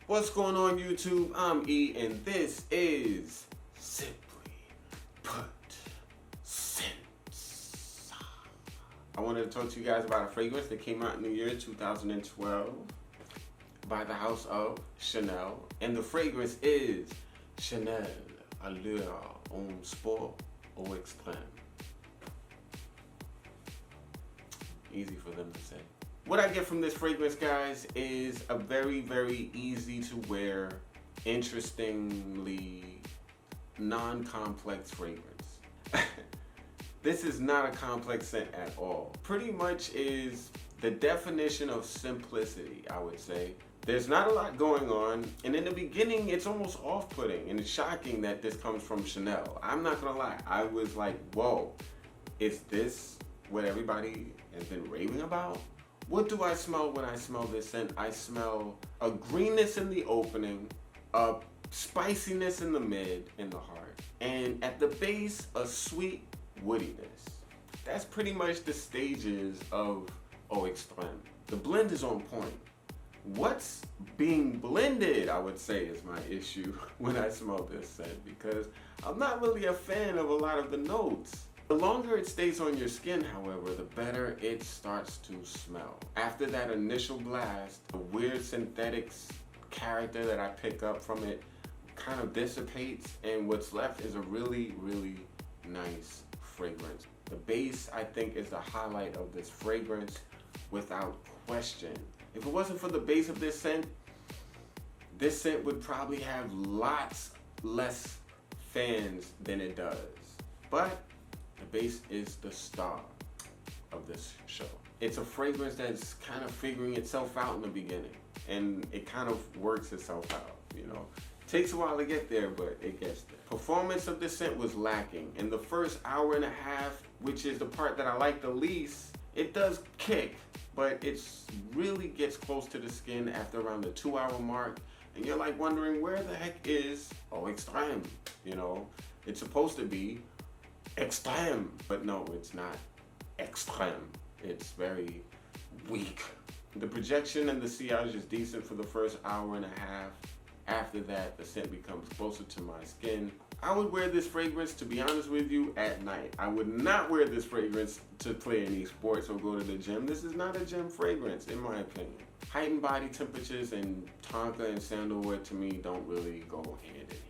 What's going on YouTube? I'm E and this is Simply Put Scents. I wanted to talk to you guys about a fragrance that came out in the year 2012 by the house of Chanel, and the fragrance is Chanel Allure Homme Sport Eau Extreme. Easy for them to say. What I get from this fragrance, guys, is a very, very easy to wear, interestingly non-complex fragrance. This is not a complex scent at all. Pretty much is the definition of simplicity, I would say. There's not a lot going on, and in the beginning it's almost off-putting, and it's shocking that this comes from Chanel. I'm not gonna lie, I was like, whoa, is this what everybody has been raving about? What do I smell when I smell this scent? I smell a greenness in the opening, a spiciness in the mid and the heart, and at the base, a sweet woodiness. That's pretty much the stages of Eau Extreme. The blend is on point. What's being blended, I would say, is my issue when I smell this scent, because I'm not really a fan of a lot of the notes. The longer it stays on your skin, however, the better it starts to smell. After that initial blast, the weird synthetics character that I pick up from it kind of dissipates, and what's left is a really, really nice fragrance. The base, I think, is the highlight of this fragrance without question. If it wasn't for the base of this scent would probably have lots less fans than it does. But the base is the star of this show. It's a fragrance that's kind of figuring itself out in the beginning, and it kind of works itself out, you know. Takes a while to get there, but it gets there. Performance of this scent was lacking. In the first hour and a half, which is the part that I like the least, it does kick, but it really gets close to the skin after around the 2-hour mark, and you're like wondering where the heck is Eau Extreme, you know? It's supposed to be extreme, but no, it's not extreme. It's very weak. The projection and the sillage is decent for the first hour and a half. After that, the scent becomes closer to my skin. I would wear this fragrance, to be honest with you, at night. I would not wear this fragrance to play any sports or go to the gym. This is not a gym fragrance, in my opinion. Heightened body temperatures and tonka and sandalwood, to me, don't really go hand in hand.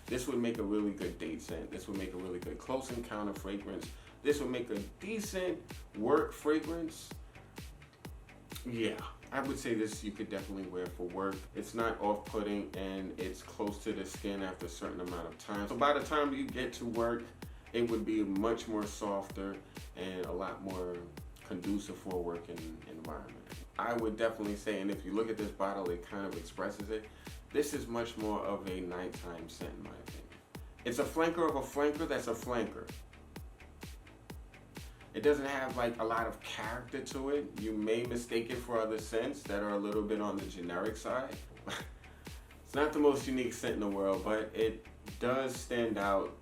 This would make a really good date scent. This would make a really good close encounter fragrance. This would make a decent work fragrance. Yeah, I would say this you could definitely wear for work. It's not off-putting, and it's close to the skin after a certain amount of time. So by the time you get to work, it would be much more softer and a lot more conducive for a working environment. I would definitely say, and if you look at this bottle, it kind of expresses it. This is much more of a nighttime scent, in my opinion. It's a flanker of a flanker that's a flanker. It doesn't have like a lot of character to it. You may mistake it for other scents that are a little bit on the generic side. It's not the most unique scent in the world, but it does stand out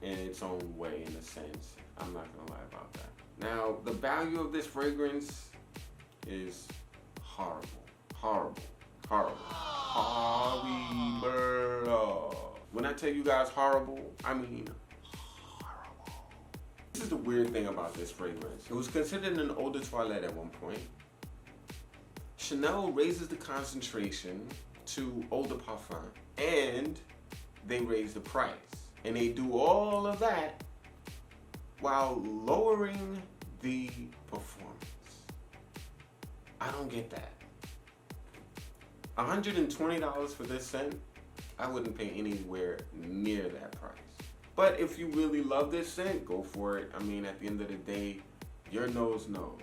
in its own way, in a sense. I'm not gonna lie about that. Now, the value of this fragrance is horrible, horrible, horrible, horrible. When I tell you guys horrible, I mean horrible. This is the weird thing about this fragrance. It was considered an eau de toilette at one point. Chanel raises the concentration to eau de parfum, and they raise the price. And they do all of that while lowering the performance. I don't get that. $120 for this scent, I wouldn't pay anywhere near that price. But if you really love this scent, go for it. I mean, at the end of the day, your nose knows.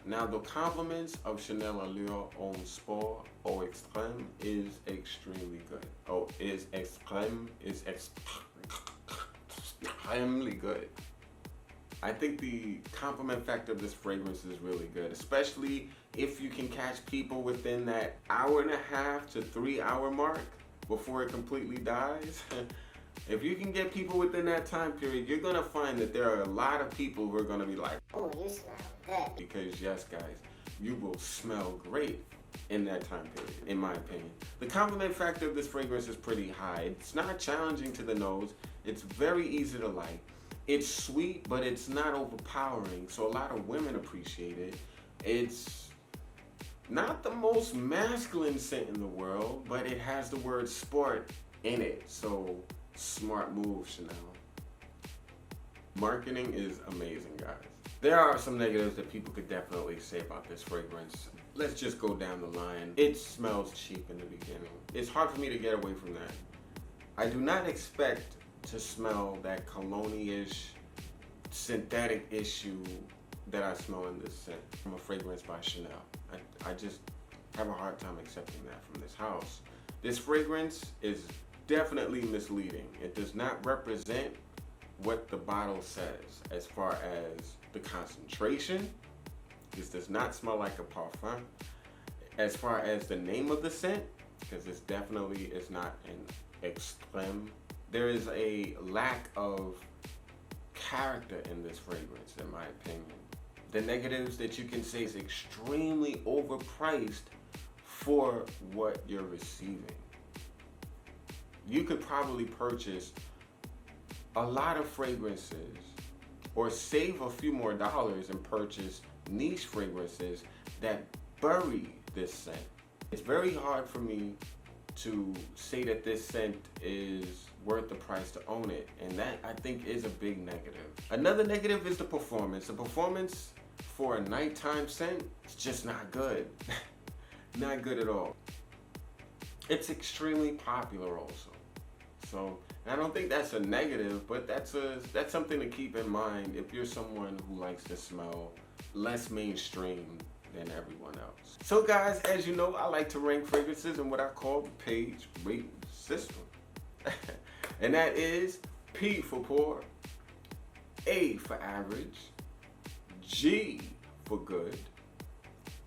Now, the compliments of Chanel Allure Homme Sport Eau Extreme is extremely good. Extremely good. I think the compliment factor of this fragrance is really good, especially if you can catch people within that 1.5 to 3 hour mark before it completely dies. If you can get people within that time period, you're gonna find that there are a lot of people who are gonna be like, oh, you smell good. Because yes, guys, you will smell great in that time period, in my opinion. The compliment factor of this fragrance is pretty high. It's not challenging to the nose. It's very easy to like. It's sweet, but it's not overpowering, so a lot of women appreciate it. It's not the most masculine scent in the world, but it has the word sport in it, so smart move, Chanel. Marketing is amazing, guys. There are some negatives that people could definitely say about this fragrance. Let's just go down the line. It smells cheap in the beginning. It's hard for me to get away from that. I do not expect to smell that cologne-ish, synthetic issue that I smell in this scent from a fragrance by Chanel. I just have a hard time accepting that from this house. This fragrance is definitely misleading. It does not represent what the bottle says as far as the concentration. This does not smell like a parfum. As far as the name of the scent, because this definitely is not an extreme. There is a lack of character in this fragrance, in my opinion. The negatives that you can say is extremely overpriced for what you're receiving. You could probably purchase a lot of fragrances or save a few more dollars and purchase niche fragrances that bury this scent. It's very hard for me to say that this scent is worth the price to own it, and that I think is a big negative. Another negative is the performance. The performance for a nighttime scent is just not good. Not good at all. It's extremely popular also. So I don't think that's a negative, but that's something to keep in mind if you're someone who likes to smell less mainstream than everyone else. So guys, as you know, I like to rank fragrances in what I call the page rating system. And that is P for poor, A for average, G for good,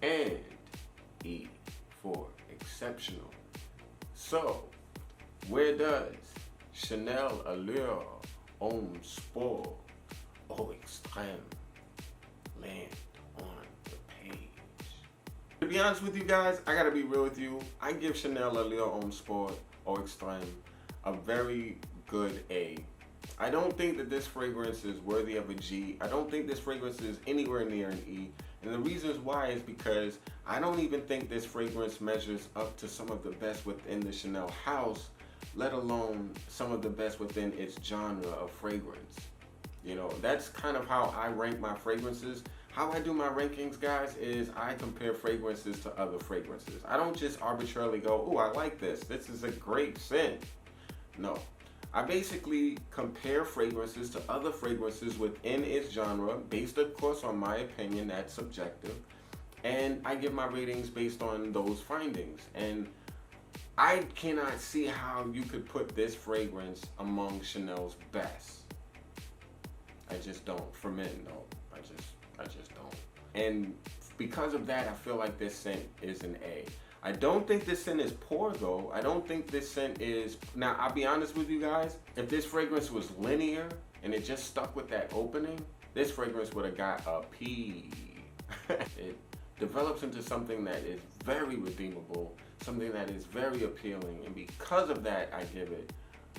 and E for exceptional. So, where does Chanel Allure Homme Sport Eau Extreme land on the page? To be honest with you guys, I gotta be real with you. I give Chanel Allure Homme Sport Eau Extreme a very good A. I don't think that this fragrance is worthy of a G. I don't think this fragrance is anywhere near an E. And the reasons why is because I don't even think this fragrance measures up to some of the best within the Chanel house, let alone some of the best within its genre of fragrance. You know, that's kind of how I rank my fragrances. How I do my rankings, guys, is I compare fragrances to other fragrances. I don't just arbitrarily go, oh, I like this. This is a great scent. No. I basically compare fragrances to other fragrances within its genre, based of course on my opinion, that's subjective, and I give my ratings based on those findings. And I cannot see how you could put this fragrance among Chanel's best. I just don't. For men, no. I just don't. And because of that, I feel like this scent is an A. I don't think this scent is poor though. I don't think this scent is, now I'll be honest with you guys, if this fragrance was linear and it just stuck with that opening, this fragrance would have got a P. It develops into something that is very redeemable, something that is very appealing, and because of that, I give it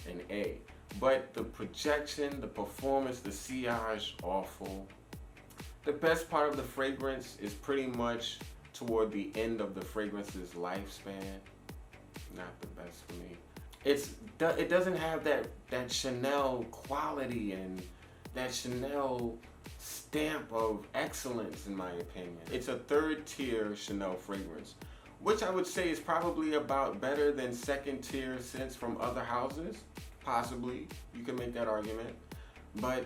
an A. But the projection, the performance, the sillage, awful. The best part of the fragrance is pretty much toward the end of the fragrance's lifespan. Not the best for me. It doesn't have that Chanel quality and that Chanel stamp of excellence, in my opinion. It's a third tier Chanel fragrance, which I would say is probably about better than second tier scents from other houses. Possibly, you can make that argument, but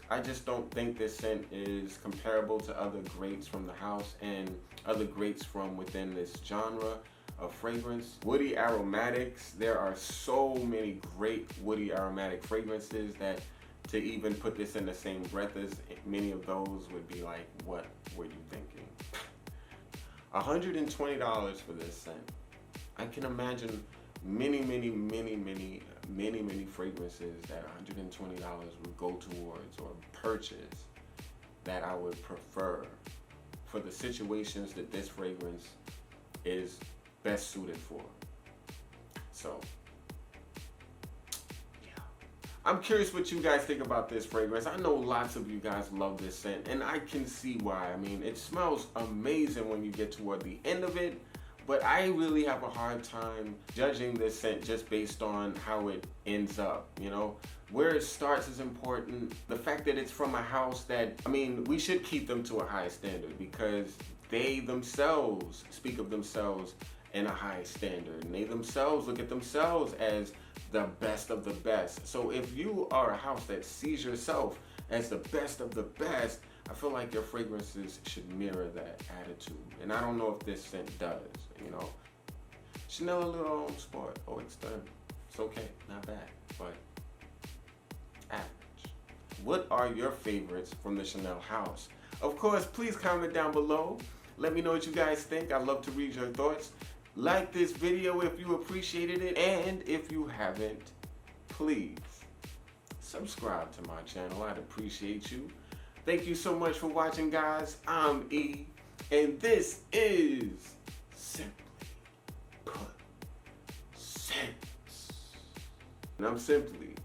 I just don't think this scent is comparable to other greats from the house and other greats from within this genre of fragrance. Woody aromatics, there are so many great woody aromatic fragrances that to even put this in the same breath as many of those would be like, what were you thinking? $120 for this scent. I can imagine many fragrances that $120 would go towards or purchase that I would prefer for the situations that this fragrance is best suited for. So, yeah. I'm curious what you guys think about this fragrance. I know lots of you guys love this scent, and I can see why. I mean, it smells amazing when you get toward the end of it, but I really have a hard time judging this scent just based on how it ends up, you know? Where it starts is important. The fact that it's from a house that, I mean, we should keep them to a high standard because they themselves speak of themselves in a high standard. And they themselves look at themselves as the best of the best. So if you are a house that sees yourself as the best of the best, I feel like your fragrances should mirror that attitude. And I don't know if this scent does, you know. Chanel Allure Homme Sport, Eau Extreme. It's okay, not bad, but average. What are your favorites from the Chanel house? Of course, please comment down below. Let me know what you guys think. I'd love to read your thoughts. Like this video if you appreciated it, and if you haven't, please subscribe to my channel. I'd appreciate you. Thank you so much for watching, guys. I'm E, and this is Simply Put Scents. And I'm Simply